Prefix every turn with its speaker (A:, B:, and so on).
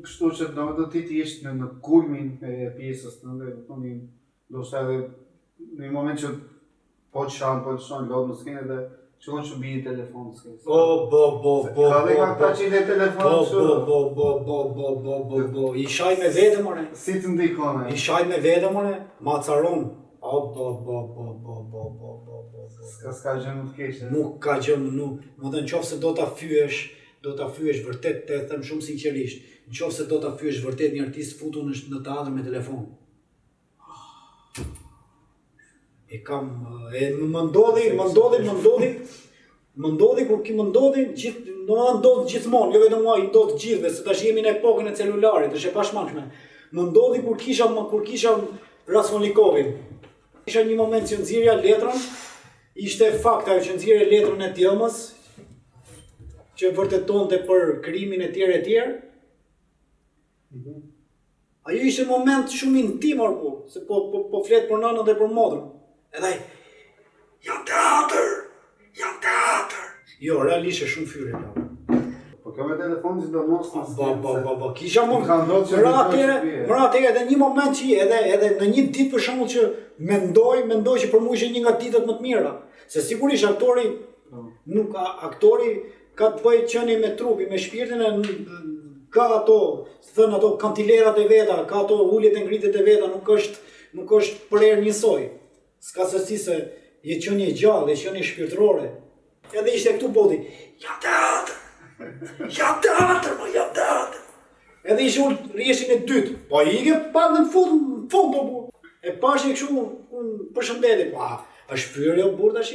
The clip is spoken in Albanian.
A: kështu që do ti ishte në kulmin e pjesës të ndërë, do shta edhe në një moment që po të shanë lodë në skenë dhe qëllon që bije telefon në skenë. Ka dhe ka këta që i dhe telefon që...
B: I shaj me vete, more.
A: Si të ndikone?
B: I shaj me vete, more. Ma caron.
A: Ska gjë më të keshë.
B: Nuk ka gjë më të në qofë se do ta fyesh vërtet, të them shumë sinqerisht, në qofë se do ta fyesh vërtet një artist futur në teatr me telefon. E kam, më ndodhi kur ki më ndodhi, ndodh gjithmonë, jo vetëm mua, i ndodh gjithve, se tash jemi në epokën e celularit, është e pashmangshme. Më ndodhi kur kisha Raskolnikovin. Kisha një moment që nxirja letrën, ishte fakt ajo që nxirja letrën e djemës, që vërtetonte për krimin e tjerë. Ajo ishte moment shumë intim, se po flet për nënën dhe për motrën. Edhe ai, jam teatr! Jo, realisht e shumë fyre la.
A: Po kjo me telefon që do mos në
B: kisha mëra atëre edhe një moment që edhe në një ditë për shembull që mendoj që për mua ishte një nga ditët më të mira. Se sigurisht aktori ka të bëjë qenie me trupin, me shpirtin, ka ato kantilerat e veta, ka ato uljet e ngritjet e veta, nuk është për erë njësoj. S'ka sësi se je qenie gjallë, je qenie shpirtërore. Edhe ishte këtu bodi, jam teatr. Edhe ishte rjeshin e dytë, po ike pa në fund, po bu. E pashi kështu, përshëndetje, është fyrë jo burë tash.